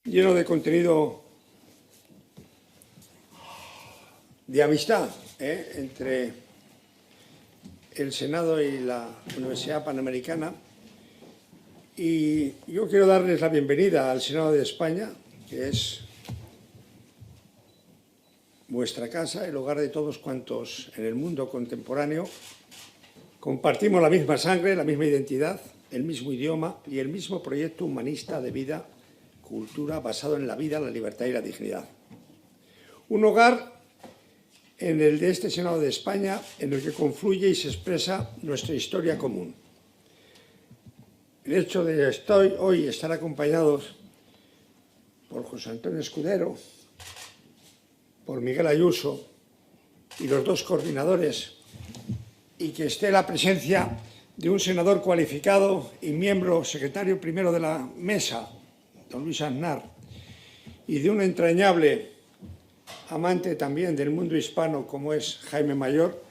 lleno de contenido de amistad entre el Senado y la Universidad Panamericana. Y yo quiero darles la bienvenida al Senado de España, que es vuestra casa, el hogar de todos cuantos en el mundo contemporáneo compartimos la misma sangre, la misma identidad, el mismo idioma y el mismo proyecto humanista de vida, cultura basado en la vida, la libertad y la dignidad. Un hogar en el de este Senado de España, en el que confluye y se expresa nuestra historia común. El hecho de hoy estar acompañados por José Antonio Escudero, por Miguel Ayuso y los dos coordinadores, y que esté la presencia de un senador cualificado y miembro secretario primero de la mesa, don Luis Aznar, y de un entrañable amante también del mundo hispano como es Jaime Mayor,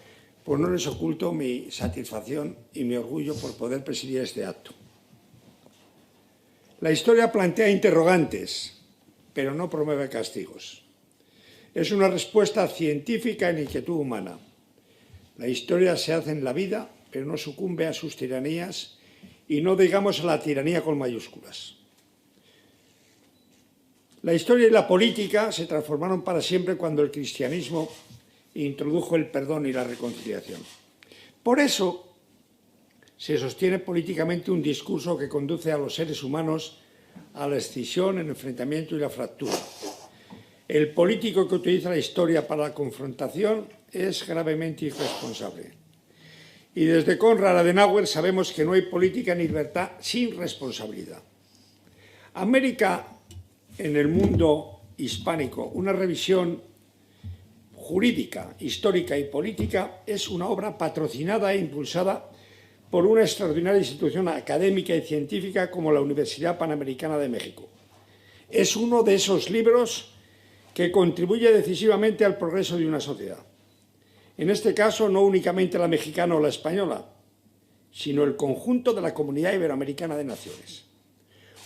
pues no les oculto mi satisfacción y mi orgullo por poder presidir este acto. La historia plantea interrogantes, pero no promueve castigos. Es una respuesta científica en inquietud humana. La historia se hace en la vida, pero no sucumbe a sus tiranías y no digamos a la tiranía con mayúsculas. La historia y la política se transformaron para siempre cuando el cristianismo introdujo el perdón y la reconciliación. Por eso se sostiene políticamente un discurso que conduce a los seres humanos a la escisión, el enfrentamiento y la fractura. El político que utiliza la historia para la confrontación es gravemente irresponsable. Y desde Konrad Adenauer sabemos que no hay política ni libertad sin responsabilidad. América en el mundo hispánico, una revisión jurídica, histórica y política, es una obra patrocinada e impulsada por una extraordinaria institución académica y científica como la Universidad Panamericana de México. Es uno de esos libros que contribuye decisivamente al progreso de una sociedad. En este caso, no únicamente la mexicana o la española, sino el conjunto de la comunidad iberoamericana de naciones.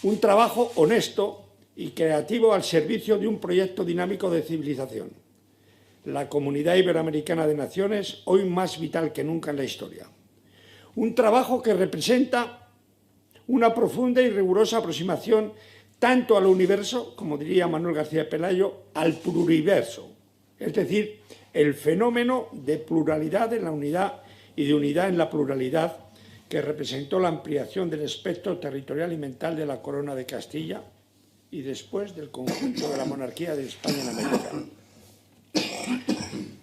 Un trabajo honesto y creativo al servicio de un proyecto dinámico de civilización. La comunidad iberoamericana de naciones, hoy más vital que nunca en la historia. Un trabajo que representa una profunda y rigurosa aproximación tanto al universo, como diría Manuel García Pelayo, al pluriverso, es decir, el fenómeno de pluralidad en la unidad y de unidad en la pluralidad que representó la ampliación del espectro territorial y mental de la Corona de Castilla y después del conjunto de la monarquía de España en América.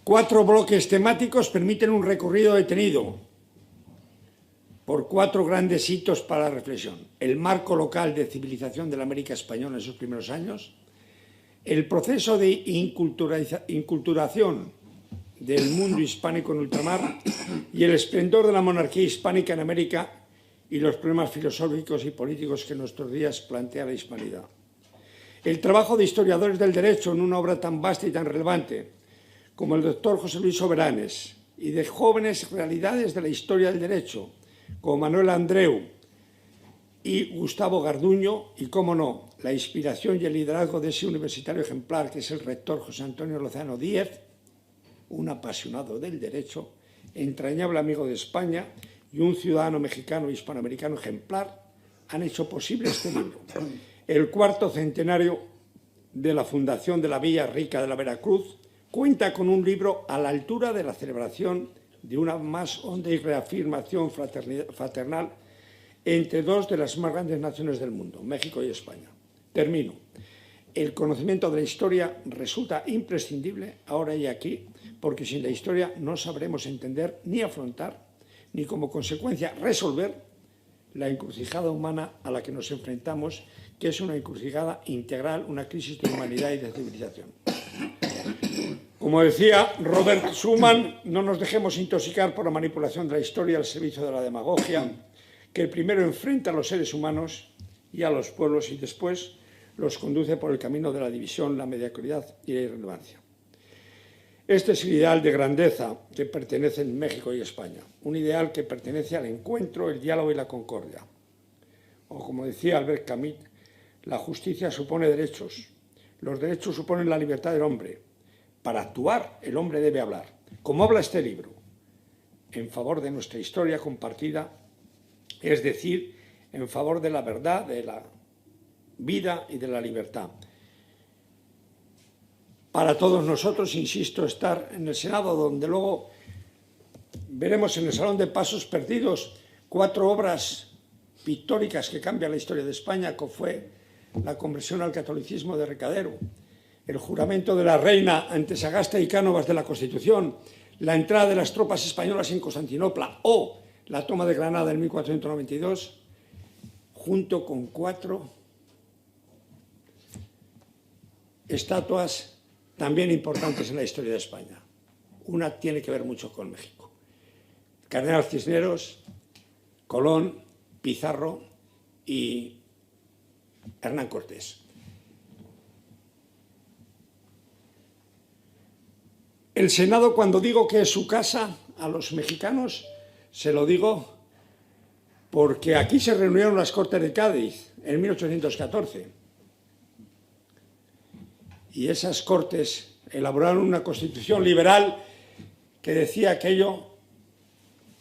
4 bloques temáticos permiten un recorrido detenido por 4 grandes hitos para la reflexión. El marco local de civilización de la América española en sus primeros años, el proceso de inculturación del mundo hispánico en ultramar y el esplendor de la monarquía hispánica en América y los problemas filosóficos y políticos que en nuestros días plantea la hispanidad. El trabajo de historiadores del derecho en una obra tan vasta y tan relevante como el doctor José Luis Soberanes y de jóvenes realidades de la historia del derecho como Manuel Andreu y Gustavo Garduño y, cómo no, la inspiración y el liderazgo de ese universitario ejemplar que es el rector José Antonio Lozano Díez, un apasionado del derecho, entrañable amigo de España y un ciudadano mexicano e hispanoamericano ejemplar, han hecho posible este libro. El 4º centenario de la fundación de la Villa Rica de la Veracruz cuenta con un libro a la altura de la celebración de una más honda y reafirmación fraternal entre 2 de las más grandes naciones del mundo, México y España. Termino. El conocimiento de la historia resulta imprescindible ahora y aquí, porque sin la historia no sabremos entender ni afrontar, ni como consecuencia resolver la encrucijada humana a la que nos enfrentamos, que es una encrucijada integral, una crisis de humanidad y de civilización. Como decía Robert Schuman, no nos dejemos intoxicar por la manipulación de la historia al servicio de la demagogia, que primero enfrenta a los seres humanos y a los pueblos y después los conduce por el camino de la división, la mediocridad y la irrelevancia. Este es el ideal de grandeza que pertenece en México y España, un ideal que pertenece al encuentro, el diálogo y la concordia. O como decía Albert Camus, La justicia supone derechos. Los derechos suponen la libertad del hombre. Para actuar, el hombre debe hablar, como habla este libro, en favor de nuestra historia compartida, es decir, en favor de la verdad, de la vida y de la libertad. Para todos nosotros, insisto, estar en el Senado, donde luego veremos en el Salón de Pasos Perdidos 4 obras pictóricas que cambian la historia de España, como fue la conversión al catolicismo de Recadero, el juramento de la reina ante Sagasta y Cánovas de la Constitución, la entrada de las tropas españolas en Constantinopla o la toma de Granada en 1492, junto con 4 estatuas también importantes en la historia de España. Una tiene que ver mucho con México. Cardenal Cisneros, Colón, Pizarro y Hernán Cortés. El Senado, cuando digo que es su casa, a los mexicanos se lo digo porque aquí se reunieron las Cortes de Cádiz en 1814 y esas Cortes elaboraron una constitución liberal que decía aquello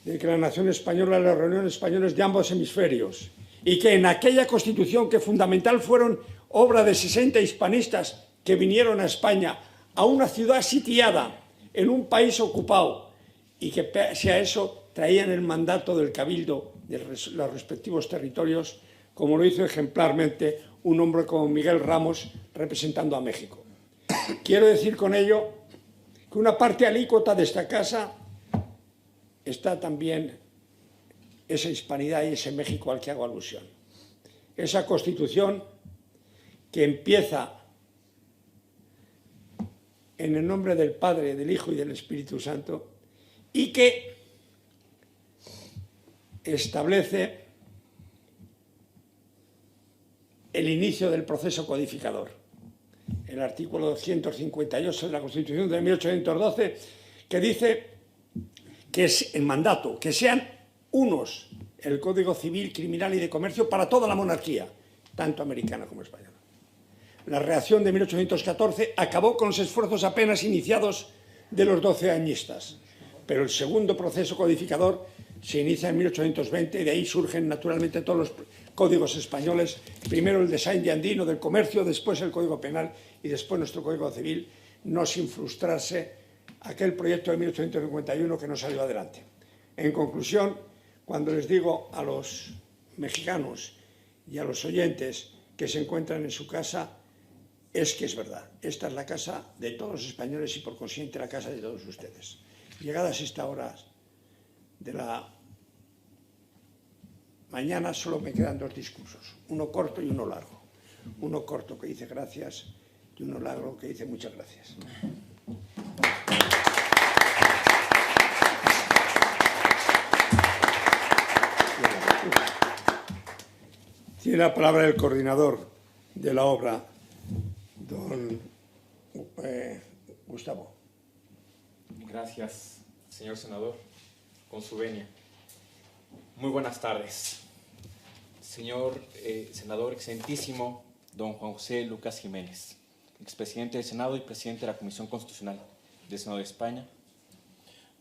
de que la nación española era la reunión de españoles de ambos hemisferios y que en aquella constitución, que fundamental fueron obra de 60 hispanistas que vinieron a España, a una ciudad sitiada, en un país ocupado, y que pese a eso traían el mandato del cabildo de los respectivos territorios, como lo hizo ejemplarmente un hombre como Miguel Ramos representando a México. Quiero decir con ello que una parte alícuota de esta casa está también esa hispanidad y ese México al que hago alusión. Esa Constitución que empieza en el nombre del Padre, del Hijo y del Espíritu Santo, y que establece el inicio del proceso codificador. El artículo 258 de la Constitución de 1812, que dice que es el mandato, que sean unos el Código Civil, Criminal y de Comercio para toda la monarquía, tanto americana como española. La reacción de 1814 acabó con los esfuerzos apenas iniciados de los 12añistas, pero el segundo proceso codificador se inicia en 1820 y de ahí surgen naturalmente todos los códigos españoles, primero el de Sainz de Andino del comercio, después el Código Penal y después nuestro Código Civil, no sin frustrarse aquel proyecto de 1851 que no salió adelante. En conclusión, cuando les digo a los mexicanos y a los oyentes que se encuentran en su casa, es que es verdad. Esta es la casa de todos los españoles y por consiguiente la casa de todos ustedes. Llegadas esta hora de la mañana solo me quedan 2 discursos, uno corto y uno largo. Uno corto que dice gracias y uno largo que dice muchas gracias. Tiene la palabra el coordinador de la obra, don Gustavo. Gracias, señor senador, con su venia. Muy buenas tardes. Señor senador excelentísimo, don Juan José Lucas Jiménez, expresidente del Senado y presidente de la Comisión Constitucional del Senado de España.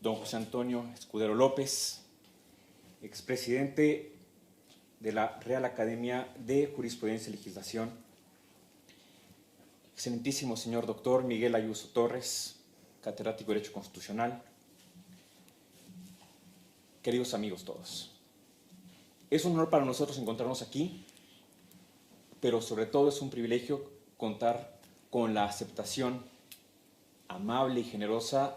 Don José Antonio Escudero López, expresidente de la Real Academia de Jurisprudencia y Legislación. Excelentísimo señor doctor Miguel Ayuso Torres, catedrático de Derecho Constitucional. Queridos amigos todos, es un honor para nosotros encontrarnos aquí, pero sobre todo es un privilegio contar con la aceptación amable y generosa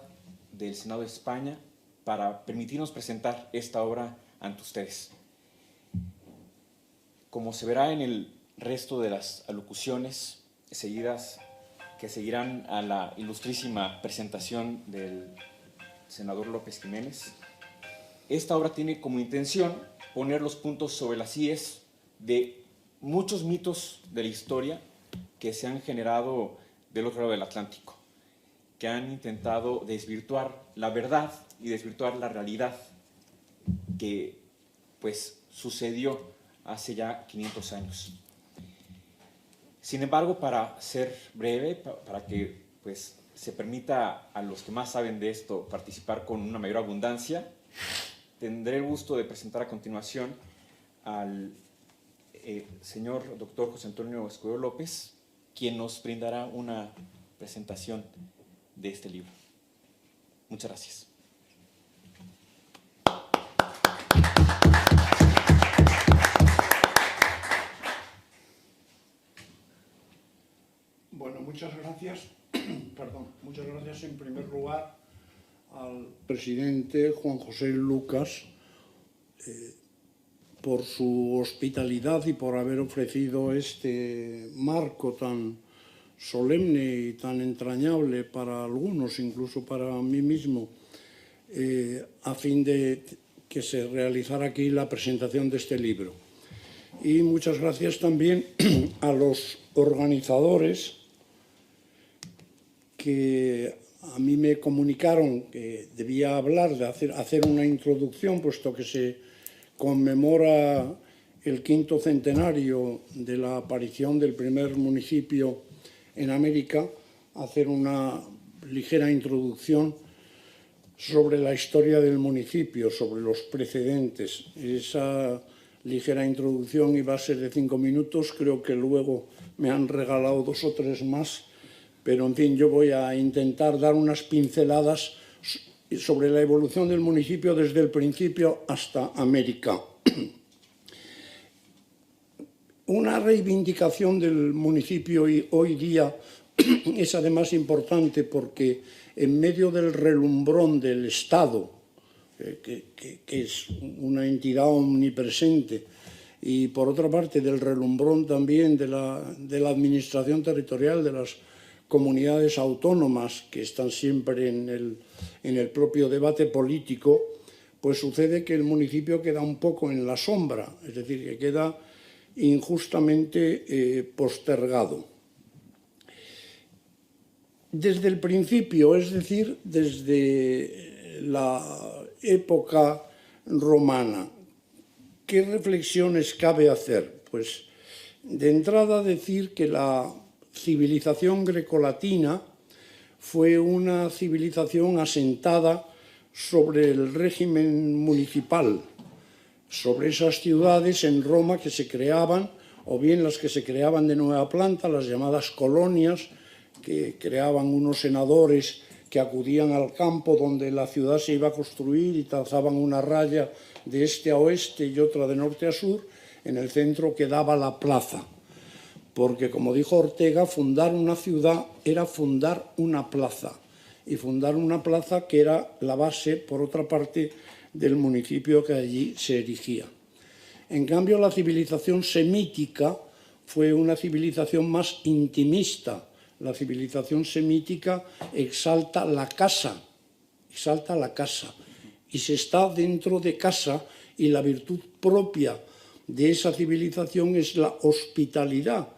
del Senado de España para permitirnos presentar esta obra ante ustedes. Como se verá en el resto de las alocuciones seguidas, que seguirán a la ilustrísima presentación del senador López Jiménez, esta obra tiene como intención poner los puntos sobre las íes de muchos mitos de la historia que se han generado del otro lado del Atlántico, que han intentado desvirtuar la verdad y desvirtuar la realidad que pues sucedió hace ya 500 años. Sin embargo, para ser breve, para que pues, se permita a los que más saben de esto participar con una mayor abundancia, tendré el gusto de presentar a continuación al señor doctor José Antonio Escudero López, quien nos brindará una presentación de este libro. Muchas gracias. Bueno, muchas gracias. Perdón, muchas gracias en primer lugar al presidente Juan José Lucas por su hospitalidad y por haber ofrecido este marco tan solemne y tan entrañable para algunos, incluso para mí mismo, a fin de que se realizara aquí la presentación de este libro. Y muchas gracias también a los organizadores que a mí me comunicaron que debía hablar, de hacer una introducción, puesto que se conmemora el 5º centenario de la aparición del primer municipio en América, hacer una ligera introducción sobre la historia del municipio, sobre los precedentes. Esa ligera introducción iba a ser de 5 minutos, creo que luego me han regalado 2 o 3 más, pero en fin, yo voy a intentar dar unas pinceladas sobre la evolución del municipio desde el principio hasta América. Una reivindicación del municipio hoy día es además importante porque en medio del relumbrón del Estado, que es una entidad omnipresente, y por otra parte del relumbrón también de la administración territorial, de las comunidades autónomas que están siempre en el propio debate político, pues sucede que el municipio queda un poco en la sombra, es decir, que queda injustamente postergado. Desde el principio, es decir, desde la época romana, ¿qué reflexiones cabe hacer? Pues de entrada decir que la civilización grecolatina fue una civilización asentada sobre el régimen municipal, sobre esas ciudades en Roma que se creaban, o bien las que se creaban de nueva planta, las llamadas colonias, que creaban unos senadores que acudían al campo donde la ciudad se iba a construir y trazaban una raya de este a oeste y otra de norte a sur. En el centro quedaba la plaza, porque, como dijo Ortega, fundar una ciudad era fundar una plaza, y fundar una plaza que era la base, por otra parte, del municipio que allí se erigía. En cambio, la civilización semítica fue una civilización más intimista. La civilización semítica exalta la casa, y se está dentro de casa, y la virtud propia de esa civilización es la hospitalidad,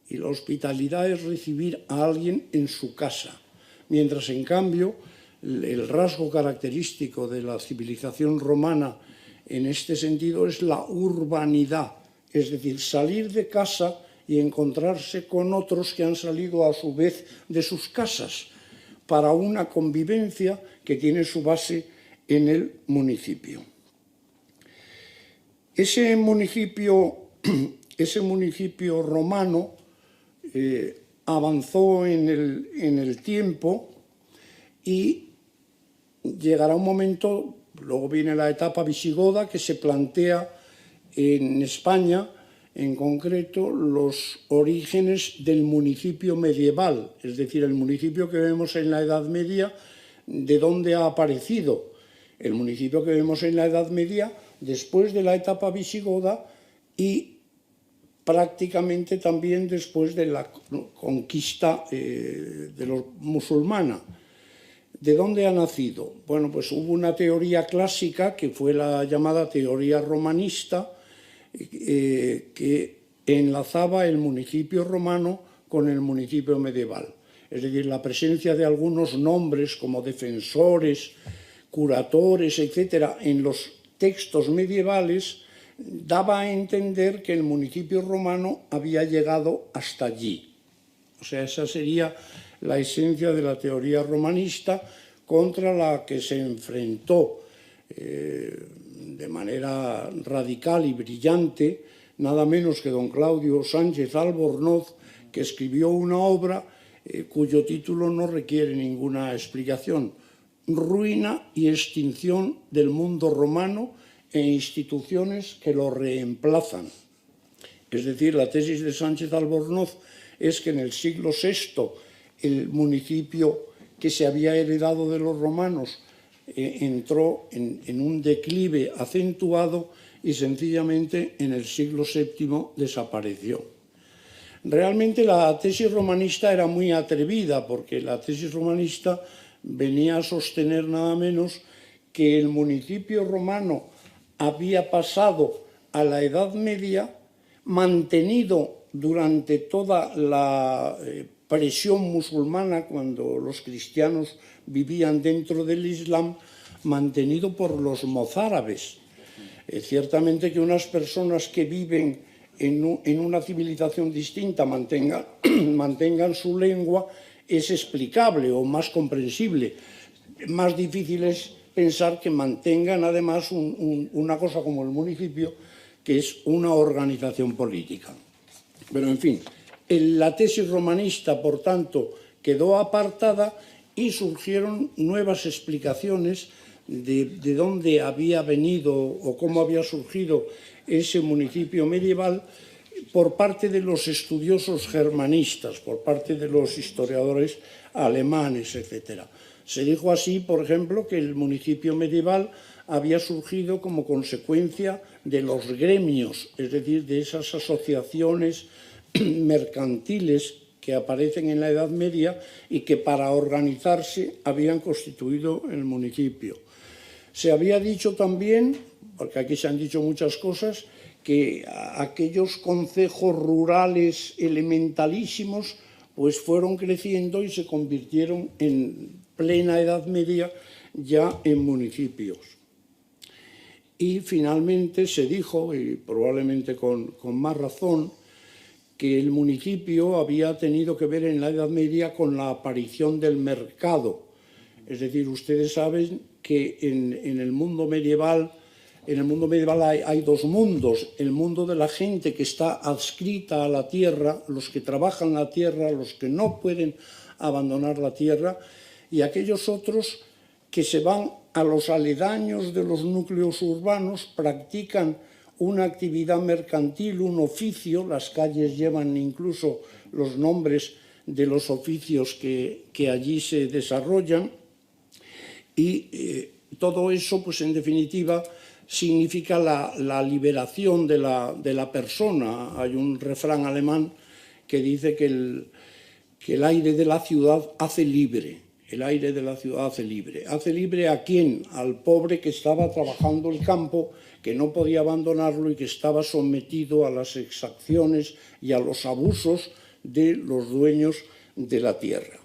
y la hospitalidad es recibir a alguien en su casa, mientras en cambio el rasgo característico de la civilización romana en este sentido es la urbanidad, es decir, salir de casa y encontrarse con otros que han salido a su vez de sus casas para una convivencia que tiene su base en el municipio. Ese municipio romano avanzó en el tiempo y llegará un momento, luego viene la etapa visigoda, que se plantea en España, en concreto, los orígenes del municipio medieval, es decir, el municipio que vemos en la Edad Media, ¿de dónde ha aparecido? El municipio que vemos en la Edad Media, después de la etapa visigoda y prácticamente también después de la conquista musulmana. ¿De dónde ha nacido? Bueno, pues hubo una teoría clásica que fue la llamada teoría romanista, que enlazaba el municipio romano con el municipio medieval. Es decir, la presencia de algunos nombres como defensores, curatores, etcétera, en los textos medievales daba a entender que el municipio romano había llegado hasta allí. O sea, esa sería la esencia de la teoría romanista contra la que se enfrentó de manera radical y brillante nada menos que don Claudio Sánchez Albornoz, que escribió una obra cuyo título no requiere ninguna explicación: Ruina y extinción del mundo romano e instituciones que lo reemplazan. Es decir, la tesis de Sánchez Albornoz es que en el siglo VI el municipio que se había heredado de los romanos entró en un declive acentuado y sencillamente en el siglo VII desapareció. Realmente la tesis romanista era muy atrevida, porque la tesis romanista venía a sostener nada menos que el municipio romano había pasado a la Edad Media, mantenido durante toda la presión musulmana, cuando los cristianos vivían dentro del Islam, mantenido por los mozárabes. Ciertamente que unas personas que viven en una civilización distinta mantengan su lengua es explicable o más comprensible. Más difícil es pensar que mantengan además una cosa como el municipio, que es una organización política. Pero en fin, la tesis romanista, por tanto, quedó apartada y surgieron nuevas explicaciones de dónde había venido o cómo había surgido ese municipio medieval por parte de los estudiosos germanistas, por parte de los historiadores alemanes, etc. Se dijo así, por ejemplo, que el municipio medieval había surgido como consecuencia de los gremios, es decir, de esas asociaciones mercantiles que aparecen en la Edad Media y que para organizarse habían constituido el municipio. Se había dicho también, porque aquí se han dicho muchas cosas, que aquellos concejos rurales elementalísimos pues fueron creciendo y se convirtieron en plena Edad Media ya en municipios. Y finalmente se dijo, y probablemente con más razón, que el municipio había tenido que ver en la Edad Media con la aparición del mercado. Es decir, ustedes saben que en el mundo medieval hay dos mundos: el mundo de la gente que está adscrita a la tierra, los que trabajan la tierra, los que no pueden abandonar la tierra, y aquellos otros que se van a los aledaños de los núcleos urbanos, practican una actividad mercantil, un oficio. Las calles llevan incluso los nombres de los oficios que allí se desarrollan, y todo eso, pues en definitiva, significa la liberación de la persona. Hay un refrán alemán que dice que el aire de la ciudad hace libre. El aire de la ciudad hace libre. ¿Hace libre a quién? Al pobre que estaba trabajando el campo, que no podía abandonarlo y que estaba sometido a las exacciones y a los abusos de los dueños de la tierra.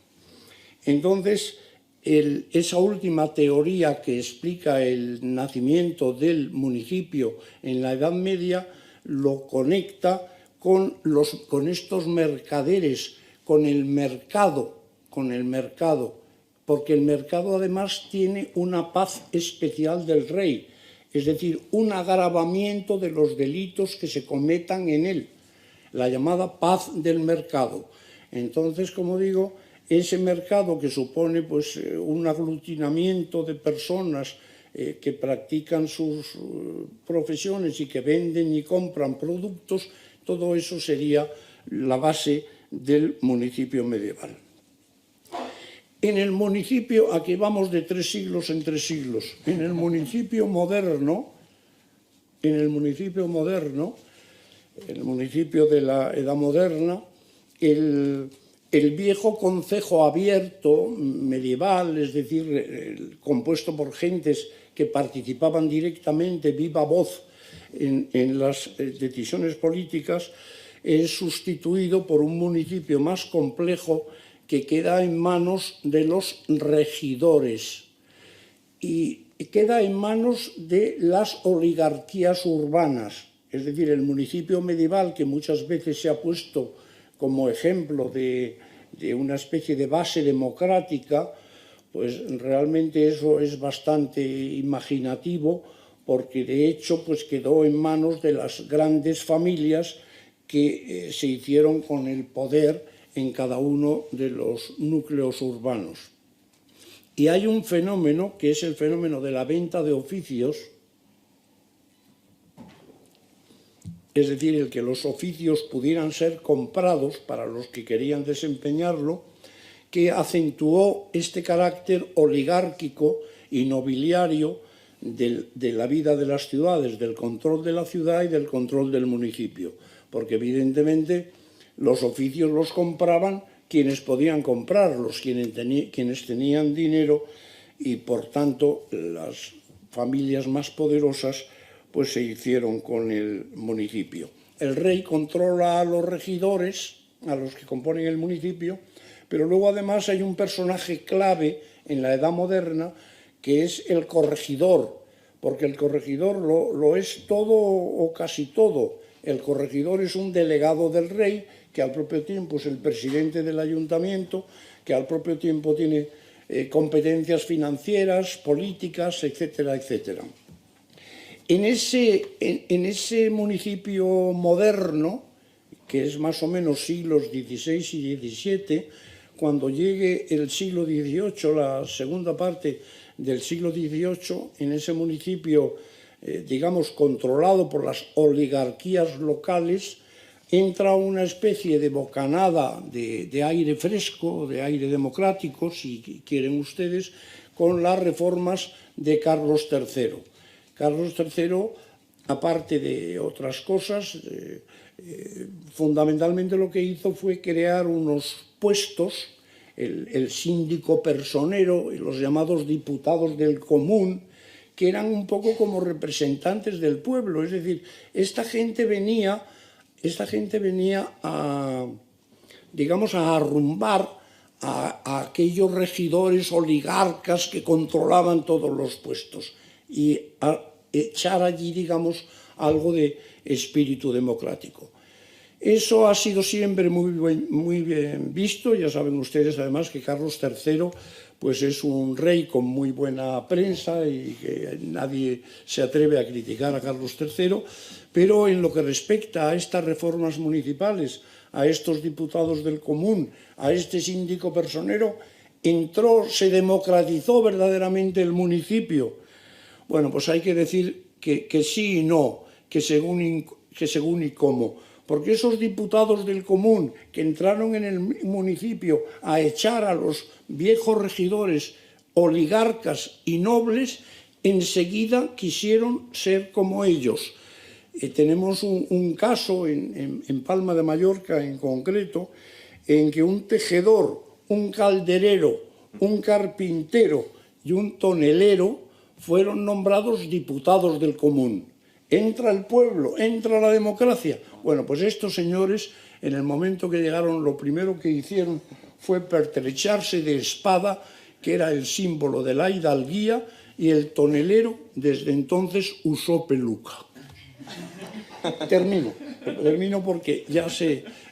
Entonces, esa última teoría que explica el nacimiento del municipio en la Edad Media lo conecta con estos mercaderes, con el mercado, porque el mercado además tiene una paz especial del rey, es decir, un agravamiento de los delitos que se cometan en él, la llamada paz del mercado. Entonces, como digo, ese mercado que supone pues un aglutinamiento de personas que practican sus profesiones y que venden y compran productos, todo eso sería la base del municipio medieval. En el municipio, aquí vamos de 3 siglos en 3 siglos, en el municipio moderno, en el municipio de la Edad Moderna, el viejo concejo abierto medieval, es decir, compuesto por gentes que participaban directamente, viva voz, en las decisiones políticas, es sustituido por un municipio más complejo que queda en manos de los regidores. Y queda en manos de las oligarquías urbanas. Es decir, el municipio medieval, que muchas veces se ha puesto como ejemplo de una especie de base democrática, pues realmente eso es bastante imaginativo, porque de hecho pues quedó en manos de las grandes familias que se hicieron con el poder en cada uno de los núcleos urbanos. Y hay un fenómeno que es el fenómeno de la venta de oficios, es decir, el que los oficios pudieran ser comprados para los que querían desempeñarlo, que acentuó este carácter oligárquico y nobiliario de la vida de las ciudades, del control de la ciudad y del control del municipio, porque evidentemente los oficios los compraban quienes podían comprarlos, quienes tenían dinero, y por tanto las familias más poderosas pues se hicieron con el municipio. El rey controla a los regidores, a los que componen el municipio, pero luego además hay un personaje clave en la Edad Moderna que es el corregidor, porque el corregidor lo es todo o casi todo. El corregidor es un delegado del rey que al propio tiempo es el presidente del ayuntamiento, que al propio tiempo tiene competencias financieras, políticas, etcétera, etcétera. En ese municipio moderno, que es más o menos siglos XVI y XVII, cuando llegue el siglo XVIII, la segunda parte del siglo XVIII, en ese municipio, digamos, controlado por las oligarquías locales, entra una especie de bocanada de aire fresco, de aire democrático, si quieren ustedes, con las reformas de Carlos III. Carlos III, aparte de otras cosas, fundamentalmente lo que hizo fue crear unos puestos, el síndico personero y los llamados diputados del común, que eran un poco como representantes del pueblo. Es decir, esta gente venía a, digamos, a arrumbar a aquellos regidores oligarcas que controlaban todos los puestos y a echar allí, digamos, algo de espíritu democrático. Eso ha sido siempre muy bien visto. Ya saben ustedes además que Carlos III pues es un rey con muy buena prensa y que nadie se atreve a criticar a Carlos III, pero en lo que respecta a estas reformas municipales, a estos diputados del común, a este síndico personero, se democratizó verdaderamente el municipio. Bueno, pues hay que decir que sí y no, que según y cómo. Porque esos diputados del común que entraron en el municipio a echar a los viejos regidores, oligarcas y nobles, enseguida quisieron ser como ellos. Tenemos un caso en Palma de Mallorca en concreto, en que un tejedor, un calderero, un carpintero y un tonelero fueron nombrados diputados del común. Entra el pueblo, entra la democracia. Bueno, pues estos señores, en el momento que llegaron, lo primero que hicieron fue pertrecharse de espada, que era el símbolo de la hidalguía, y el tonelero desde entonces usó peluca. Termino porque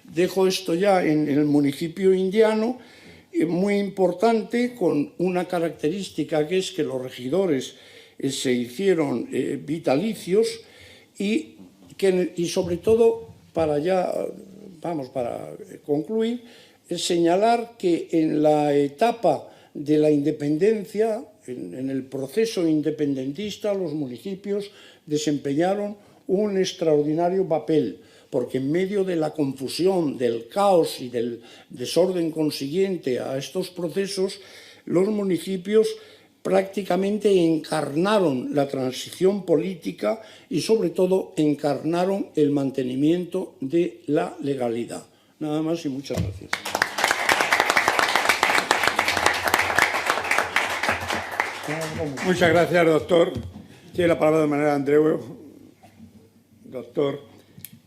dejo esto ya en el municipio indiano, muy importante, con una característica que es que los regidores se hicieron vitalicios y sobre todo, para concluir, señalar que en la etapa de la independencia, en el proceso independentista, los municipios desempeñaron un extraordinario papel, porque en medio de la confusión, del caos y del desorden consiguiente a estos procesos, los municipios prácticamente encarnaron la transición política y sobre todo encarnaron el mantenimiento de la legalidad. Nada más y muchas gracias. Muchas gracias, doctor. Tiene la palabra de manera Andreu, doctor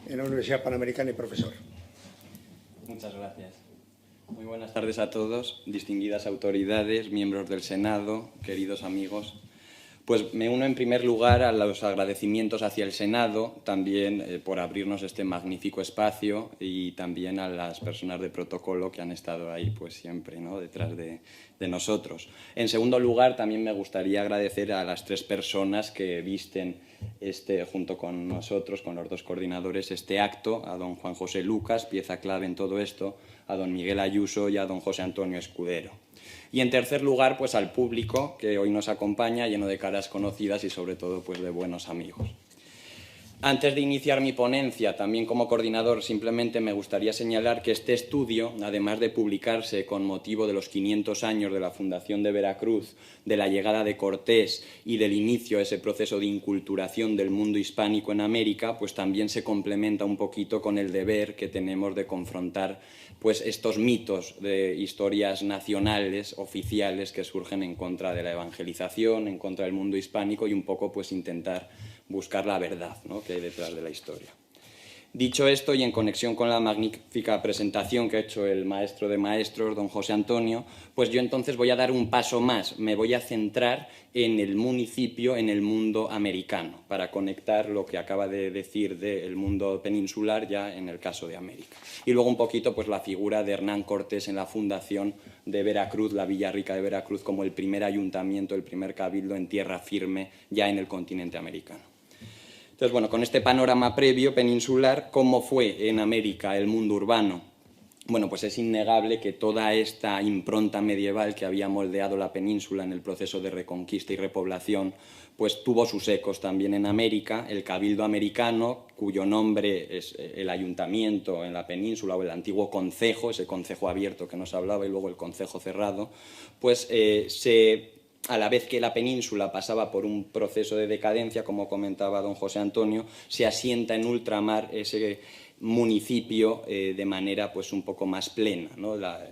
en la Universidad Panamericana y profesor. Muchas gracias. Muy buenas tardes a todos, distinguidas autoridades, miembros del Senado, queridos amigos. Pues me uno en primer lugar a los agradecimientos hacia el Senado, también por abrirnos este magnífico espacio, y también a las personas de protocolo que han estado ahí pues siempre, ¿no?, detrás de nosotros. En segundo lugar, también me gustaría agradecer a las 3 personas que visten junto con nosotros, con los 2 coordinadores, este acto: a don Juan José Lucas, pieza clave en todo esto, a don Miguel Ayuso y a don José Antonio Escudero. Y en tercer lugar, pues al público que hoy nos acompaña, lleno de caras conocidas y sobre todo pues de buenos amigos. Antes de iniciar mi ponencia, también como coordinador, simplemente me gustaría señalar que este estudio, además de publicarse con motivo de los 500 años de la fundación de Veracruz, de la llegada de Cortés y del inicio de ese proceso de inculturación del mundo hispánico en América, pues también se complementa un poquito con el deber que tenemos de confrontar pues estos mitos de historias nacionales, oficiales, que surgen en contra de la evangelización, en contra del mundo hispánico, y un poco pues intentar buscar la verdad, ¿no?, que hay detrás de la historia. Dicho esto, y en conexión con la magnífica presentación que ha hecho el maestro de maestros, don José Antonio, pues yo entonces voy a dar un paso más. Me voy a centrar en el municipio, en el mundo americano, para conectar lo que acaba de decir del mundo peninsular ya en el caso de América. Y luego un poquito pues la figura de Hernán Cortés en la fundación de Veracruz, la Villa Rica de Veracruz, como el primer ayuntamiento, el primer cabildo en tierra firme ya en el continente americano. Entonces, bueno, con este panorama previo peninsular, ¿cómo fue en América el mundo urbano? Bueno, pues es innegable que toda esta impronta medieval que había moldeado la península en el proceso de reconquista y repoblación, pues tuvo sus ecos también en América. El Cabildo americano, cuyo nombre es el ayuntamiento en la península, o el antiguo concejo, ese concejo abierto que nos hablaba, y luego el concejo cerrado, pues a la vez que la península pasaba por un proceso de decadencia, como comentaba don José Antonio, se asienta en ultramar ese municipio de manera pues un poco más plena, ¿no? La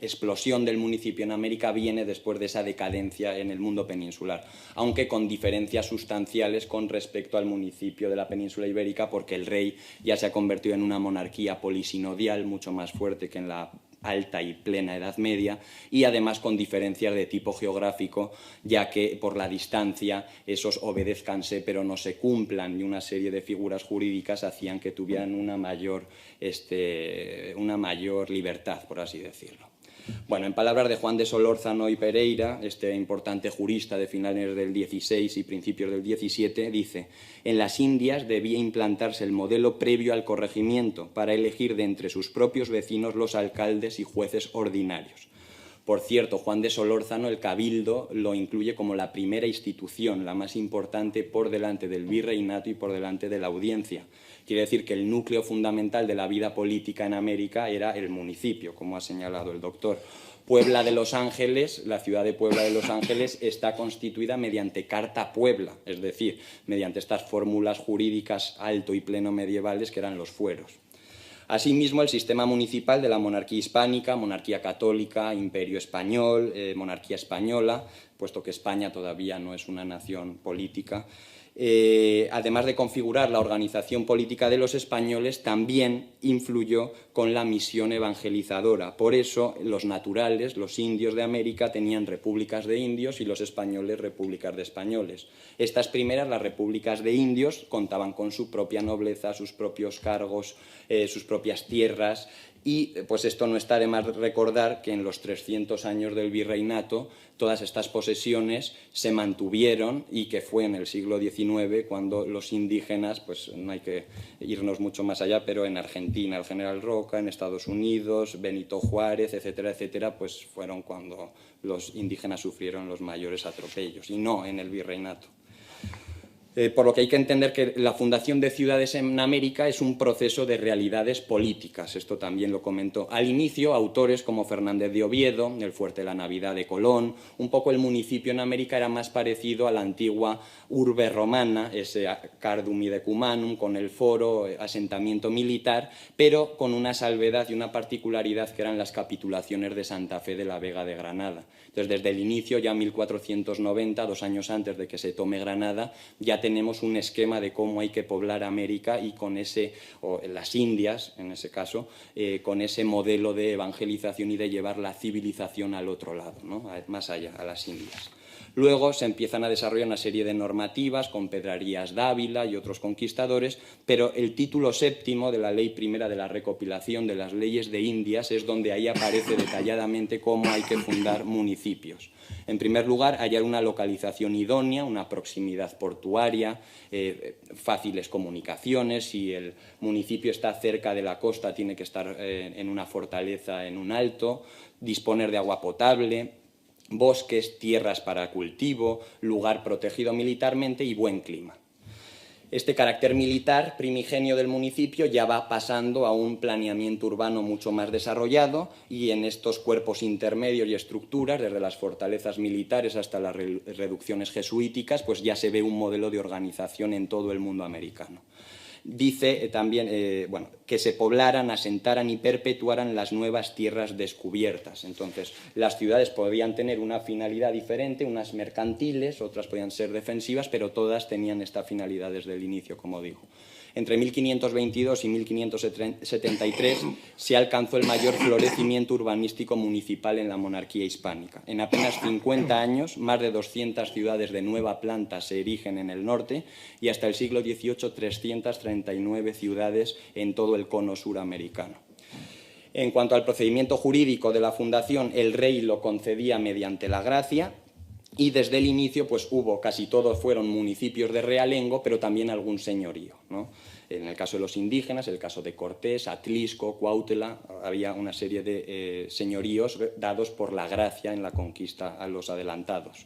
explosión del municipio en América viene después de esa decadencia en el mundo peninsular, aunque con diferencias sustanciales con respecto al municipio de la península ibérica, porque el rey ya se ha convertido en una monarquía polisinodial mucho más fuerte que en la alta y plena Edad Media, y además con diferencias de tipo geográfico, ya que por la distancia esos obedézcanse pero no se cumplan, y una serie de figuras jurídicas hacían que tuvieran una mayor libertad, por así decirlo. Bueno, en palabras de Juan de Solórzano y Pereira, este importante jurista de finales del XVI y principios del XVII, dice: en las Indias debía implantarse el modelo previo al corregimiento para elegir de entre sus propios vecinos los alcaldes y jueces ordinarios. Por cierto, Juan de Solórzano el Cabildo lo incluye como la primera institución, la más importante, por delante del virreinato y por delante de la audiencia. Quiere decir que el núcleo fundamental de la vida política en América era el municipio, como ha señalado el doctor. Puebla de Los Ángeles, la ciudad de Puebla de Los Ángeles, está constituida mediante Carta Puebla, es decir, mediante estas fórmulas jurídicas alto y pleno medievales que eran los fueros. Asimismo, el sistema municipal de la monarquía hispánica, monarquía católica, imperio español, monarquía española, puesto que España todavía no es una nación política, además de configurar la organización política de los españoles, también influyó con la misión evangelizadora. Por eso los naturales, los indios de América, tenían repúblicas de indios y los españoles repúblicas de españoles. Estas primeras, las repúblicas de indios, contaban con su propia nobleza, sus propios cargos, sus propias tierras, y pues esto no está de más recordar que en los 300 años del virreinato todas estas posesiones se mantuvieron, y que fue en el siglo XIX cuando los indígenas, pues no hay que irnos mucho más allá, pero en Argentina el general Roca, en Estados Unidos Benito Juárez, etcétera, etcétera, pues fueron cuando los indígenas sufrieron los mayores atropellos, y no en el virreinato. Por lo que hay que entender que la fundación de ciudades en América es un proceso de realidades políticas. Esto también lo comentó al inicio autores como Fernández de Oviedo, el Fuerte de la Navidad de Colón. Un poco el municipio en América era más parecido a la antigua urbe romana, ese Cardum y Decumanum, con el foro, asentamiento militar, pero con una salvedad y una particularidad, que eran las capitulaciones de Santa Fe de la Vega de Granada. Entonces, desde el inicio, ya 1490, 2 años antes de que se tome Granada, ya tenemos un esquema de cómo hay que poblar América, y con o las Indias, en ese caso, con ese modelo de evangelización y de llevar la civilización al otro lado, ¿no?, más allá, a las Indias. Luego se empiezan a desarrollar una serie de normativas con Pedrarías Dávila y otros conquistadores, pero el título séptimo de la Ley Primera de la recopilación de las leyes de Indias es donde ahí aparece detalladamente cómo hay que fundar municipios. En primer lugar, hallar una localización idónea, una proximidad portuaria, fáciles comunicaciones. Si el municipio está cerca de la costa, tiene que estar en una fortaleza, en un alto, disponer de agua potable, bosques, tierras para cultivo, lugar protegido militarmente y buen clima. Este carácter militar primigenio del municipio ya va pasando a un planeamiento urbano mucho más desarrollado, y en estos cuerpos intermedios y estructuras, desde las fortalezas militares hasta las reducciones jesuíticas, pues ya se ve un modelo de organización en todo el mundo americano. Dice también que se poblaran, asentaran y perpetuaran las nuevas tierras descubiertas. Entonces, las ciudades podían tener una finalidad diferente, unas mercantiles, otras podían ser defensivas, pero todas tenían esta finalidad desde el inicio, como digo. Entre 1522 y 1573 se alcanzó el mayor florecimiento urbanístico municipal en la monarquía hispánica. En apenas 50 años, más de 200 ciudades de nueva planta se erigen en el norte, y hasta el siglo XVIII 339 ciudades en todo el cono suramericano. En cuanto al procedimiento jurídico de la fundación, el rey lo concedía mediante la gracia, y desde el inicio pues casi todos fueron municipios de realengo, pero también algún señorío, ¿no? En el caso de los indígenas, el caso de Cortés, Atlisco, Cuautla, había una serie de señoríos dados por la gracia en la conquista a los adelantados.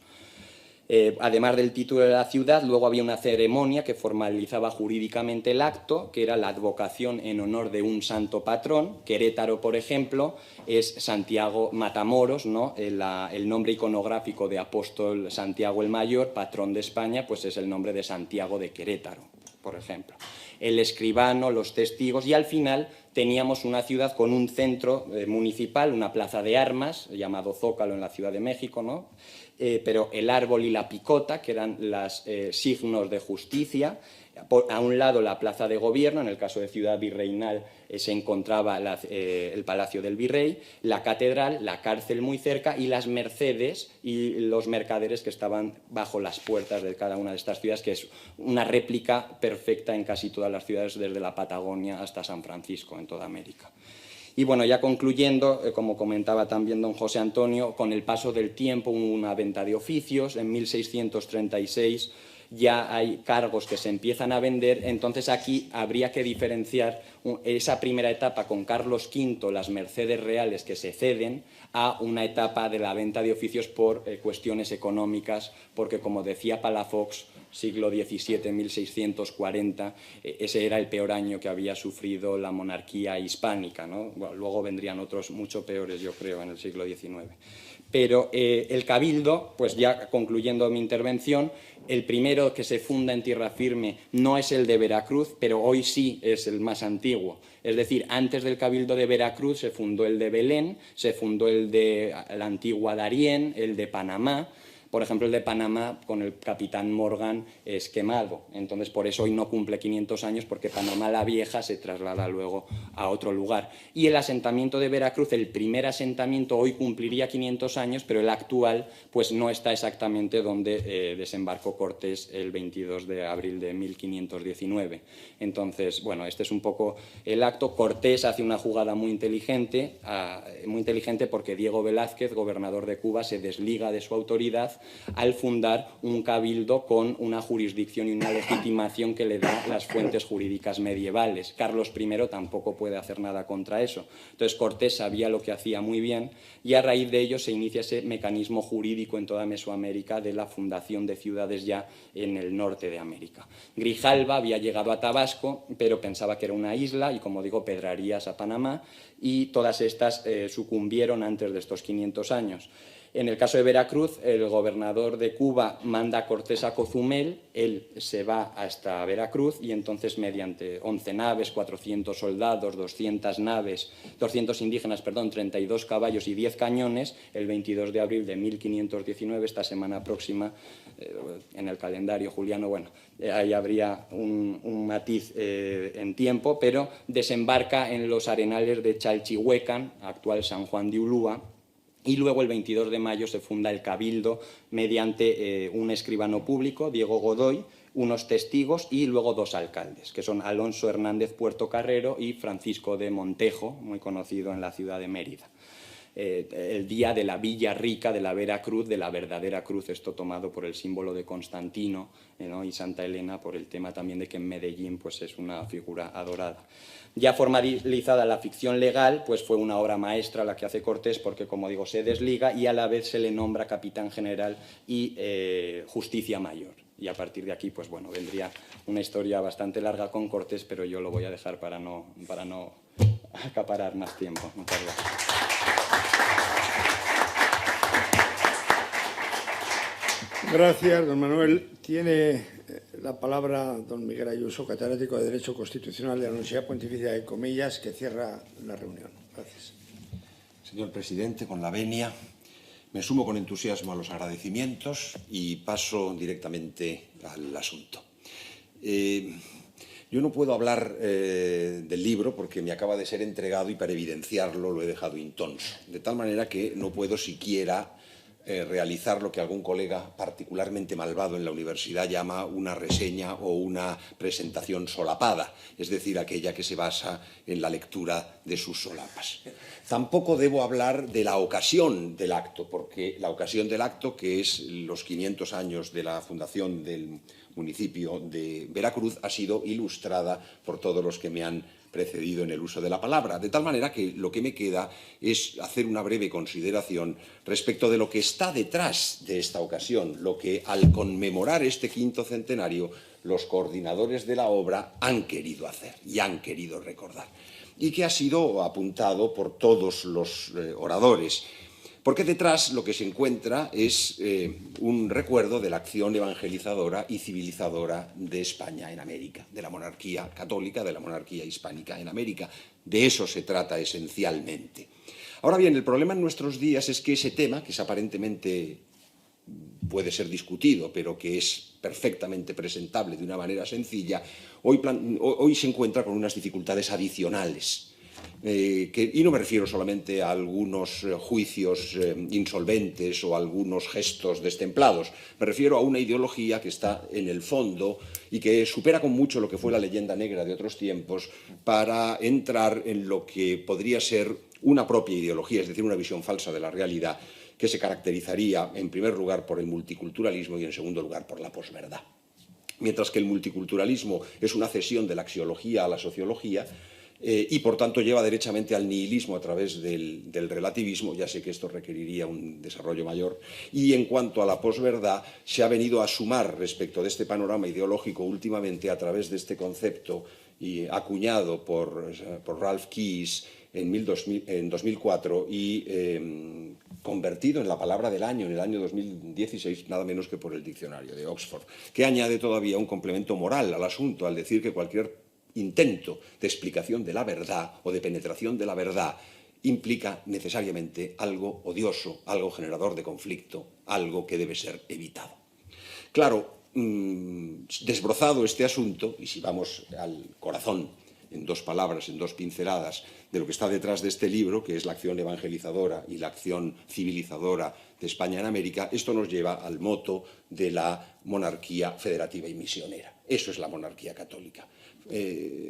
Además del título de la ciudad, luego había una ceremonia que formalizaba jurídicamente el acto, que era la advocación en honor de un santo patrón. Querétaro, por ejemplo, es Santiago Matamoros, ¿no? El nombre iconográfico de apóstol Santiago el Mayor, patrón de España, pues es el nombre de Santiago de Querétaro, por ejemplo. El escribano, los testigos, y al final teníamos una ciudad con un centro municipal, una plaza de armas, llamado Zócalo en la Ciudad de México, ¿no? Pero el árbol y la picota, que eran los signos de justicia. A un lado la plaza de gobierno, en el caso de Ciudad Virreinal se encontraba el Palacio del Virrey, la catedral, la cárcel muy cerca, y las mercedes y los mercaderes que estaban bajo las puertas de cada una de estas ciudades, que es una réplica perfecta en casi todas las ciudades, desde la Patagonia hasta San Francisco, en toda América. Y bueno, ya concluyendo, como comentaba también don José Antonio, con el paso del tiempo hubo una venta de oficios. En 1636 ya hay cargos que se empiezan a vender. Entonces aquí habría que diferenciar esa primera etapa con Carlos V, las mercedes reales que se ceden, a una etapa de la venta de oficios por cuestiones económicas, porque, como decía Palafox, siglo XVII, 1640, ese era el peor año que había sufrido la monarquía hispánica, ¿no? Bueno, luego vendrían otros mucho peores, yo creo, en el siglo XIX. Pero el Cabildo, pues ya concluyendo mi intervención, el primero que se funda en tierra firme no es el de Veracruz, pero hoy sí es el más antiguo. Es decir, antes del Cabildo de Veracruz se fundó el de Belén, se fundó el de la antigua Darién, el de Panamá. Por ejemplo, el de Panamá, con el capitán Morgan, es quemado. Entonces, por eso hoy no cumple 500 años, porque Panamá la Vieja se traslada luego a otro lugar. Y el asentamiento de Veracruz, el primer asentamiento, hoy cumpliría 500 años, pero el actual pues no está exactamente donde desembarcó Cortés el 22 de abril de 1519. Entonces, bueno, este es un poco el acto. Cortés hace una jugada muy inteligente porque Diego Velázquez, gobernador de Cuba, se desliga de su autoridad al fundar un cabildo con una jurisdicción y una legitimación que le da las fuentes jurídicas medievales. Carlos I tampoco puede hacer nada contra eso. Entonces Cortés sabía lo que hacía muy bien, y a raíz de ello se inicia ese mecanismo jurídico en toda Mesoamérica de la fundación de ciudades ya en el norte de América. Grijalva había llegado a Tabasco, pero pensaba que era una isla, y, como digo, Pedrarías a Panamá, y todas estas sucumbieron antes de estos 500 años. En el caso de Veracruz, el gobernador de Cuba manda a Cortés a Cozumel, él se va hasta Veracruz, y entonces, mediante 11 naves, 400 soldados, 200 indígenas, 32 caballos y 10 cañones, el 22 de abril de 1519, esta semana próxima, en el calendario juliano, bueno, ahí habría un matiz en tiempo, pero desembarca en los arenales de Chalchihuecan, actual San Juan de Ulúa, Y luego el 22 de mayo se funda el Cabildo mediante un escribano público, Diego Godoy, unos testigos y luego 2 alcaldes, que son Alonso Hernández Puertocarrero y Francisco de Montejo, muy conocido en la ciudad de Mérida. El día de la Villa Rica, de la Vera Cruz, de la verdadera cruz, esto tomado por el símbolo de Constantino, ¿no? Y Santa Elena, por el tema también de que en Medellín pues, es una figura adorada. Ya formalizada la ficción legal, pues fue una obra maestra la que hace Cortés, porque, como digo, se desliga y a la vez se le nombra capitán general y justicia mayor. Y a partir de aquí, pues bueno, vendría una historia bastante larga con Cortés, pero yo lo voy a dejar para no acaparar más tiempo. Muchas gracias. Gracias, don Manuel. Tiene la palabra don Miguel Ayuso, catedrático de Derecho Constitucional de la Universidad Pontificia de Comillas, que cierra la reunión. Gracias. Señor presidente, con la venia, me sumo con entusiasmo a los agradecimientos y paso directamente al asunto. Yo no puedo hablar del libro porque me acaba de ser entregado y para evidenciarlo lo he dejado intonso, de tal manera que no puedo siquiera realizar lo que algún colega particularmente malvado en la universidad llama una reseña o una presentación solapada, es decir, aquella que se basa en la lectura de sus solapas. Tampoco debo hablar de la ocasión del acto, porque la ocasión del acto, que es los 500 años de la fundación del municipio de Veracruz, ha sido ilustrada por todos los que me han precedido en el uso de la palabra, de tal manera que lo que me queda es hacer una breve consideración respecto de lo que está detrás de esta ocasión, lo que al conmemorar este 5º centenario los coordinadores de la obra han querido hacer y han querido recordar, y que ha sido apuntado por todos los oradores. Porque detrás lo que se encuentra es un recuerdo de la acción evangelizadora y civilizadora de España en América, de la monarquía católica, de la monarquía hispánica en América. De eso se trata esencialmente. Ahora bien, el problema en nuestros días es que ese tema, que es aparentemente puede ser discutido, pero que es perfectamente presentable de una manera sencilla, hoy se encuentra con unas dificultades adicionales. Y no me refiero solamente a algunos juicios insolventes o a algunos gestos destemplados, me refiero a una ideología que está en el fondo y que supera con mucho lo que fue la leyenda negra de otros tiempos para entrar en lo que podría ser una propia ideología, es decir, una visión falsa de la realidad que se caracterizaría en primer lugar por el multiculturalismo y en segundo lugar por la posverdad. Mientras que el multiculturalismo es una cesión de la axiología a la sociología, y por tanto lleva derechamente al nihilismo a través del relativismo, ya sé que esto requeriría un desarrollo mayor, y en cuanto a la posverdad se ha venido a sumar respecto de este panorama ideológico últimamente a través de este concepto acuñado por Ralph Keyes en 2004 y convertido en la palabra del año en el año 2016, nada menos que por el diccionario de Oxford, que añade todavía un complemento moral al asunto al decir que cualquier intento de explicación de la verdad o de penetración de la verdad implica necesariamente algo odioso, algo generador de conflicto, algo que debe ser evitado. Claro, desbrozado este asunto, y si vamos al corazón, en 2 palabras, en 2 pinceladas, de lo que está detrás de este libro, que es la acción evangelizadora y la acción civilizadora de España en América, esto nos lleva al moto de la monarquía federativa y misionera. Eso es la monarquía católica.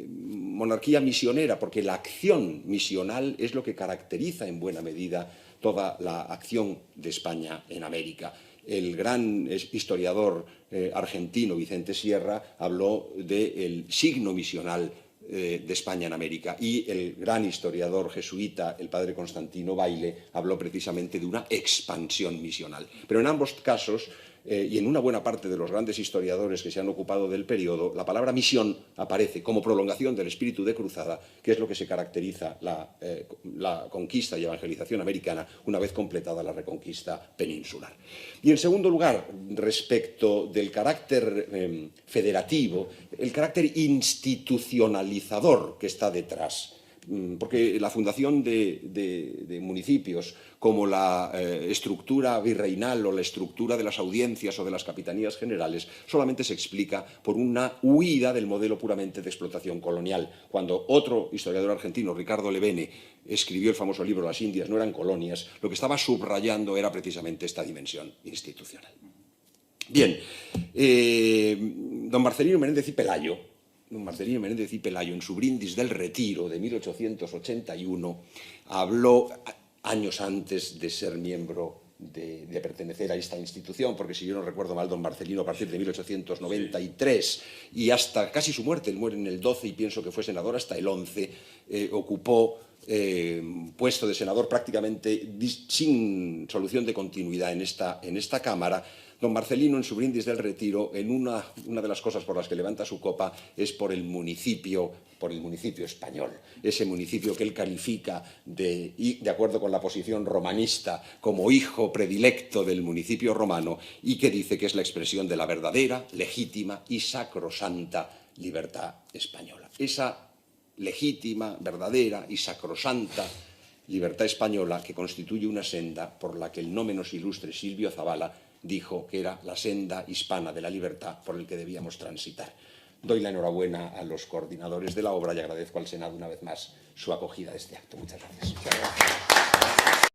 Monarquía misionera, porque la acción misional es lo que caracteriza en buena medida toda la acción de España en América. El gran historiador argentino Vicente Sierra habló del signo misional de España en América, y el gran historiador jesuita, el padre Constantino Baile, habló precisamente de una expansión misional. Pero en ambos casos, y en una buena parte de los grandes historiadores que se han ocupado del periodo, la palabra misión aparece como prolongación del espíritu de cruzada, que es lo que se caracteriza la conquista y evangelización americana una vez completada la reconquista peninsular. Y en segundo lugar, respecto del carácter federativo, el carácter institucionalizador que está detrás. porque la fundación de municipios, como la estructura virreinal o la estructura de las audiencias o de las capitanías generales, solamente se explica por una huida del modelo puramente de explotación colonial. Cuando otro historiador argentino, Ricardo Levene, escribió el famoso libro Las Indias no eran colonias, lo que estaba subrayando era precisamente esta dimensión institucional. Bien, don Marcelino Menéndez y Pelayo, en su Brindis del Retiro de 1881, habló años antes de ser miembro, de pertenecer a esta institución, porque si yo no recuerdo mal, don Marcelino a partir de 1893 y hasta casi su muerte, él muere en el 12 y pienso que fue senador hasta el 11, ocupó puesto de senador prácticamente sin solución de continuidad en esta Cámara. Don Marcelino, en su Brindis del Retiro, en una de las cosas por las que levanta su copa es por el municipio español, ese municipio que él califica, de acuerdo con la posición romanista, como hijo predilecto del municipio romano y que dice que es la expresión de la verdadera, legítima y sacrosanta libertad española. Esa legítima, verdadera y sacrosanta libertad española que constituye una senda por la que el no menos ilustre Silvio Zabala dijo que era la senda hispana de la libertad por el que debíamos transitar. Doy la enhorabuena a los coordinadores de la obra y agradezco al Senado una vez más su acogida a este acto. Muchas gracias.